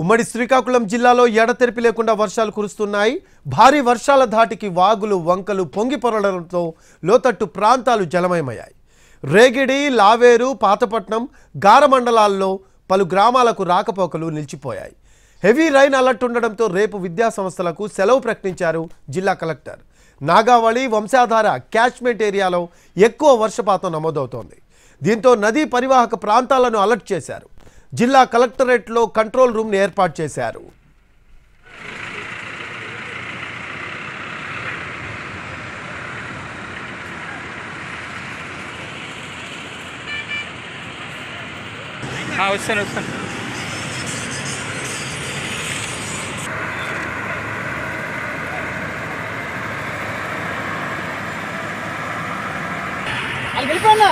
ఉమ్మడి శ్రీకాకుళం జిల్లాలో ఎడతెరిపి లేకుండా వర్షాలు కురుస్తున్నాయి. భారీ వర్షాల ధాటికి వాగులు వంకలు పొంగి పొరలడంతో లోతట్టు ప్రాంతాలు జలమయమయ్యాయి. రేగిడి, లావేరు, పాతపట్నం, గార మండలాల్లో పలు గ్రామాలకు రాకపోకలు నిలిచిపోయాయి. హెవీ రైన్ అలర్ట్ ఉండడంతో రేపు విద్యా సంస్థలకు సెలవు ప్రకటించారు జిల్లా కలెక్టర్. నాగావళి, వంశాధార క్యాచ్మెంట్ ఏరియాలో ఎక్కువ వర్షపాతం నమోదవుతోంది. దీంతో నదీ పరివాహక ప్రాంతాలను అలర్ట్ చేశారు. జిల్లా కలెక్టరేట్లో కంట్రోల్ రూమ్ని ఏర్పాటు చేశారు. వస్తాను వెళ్ళిపోయినా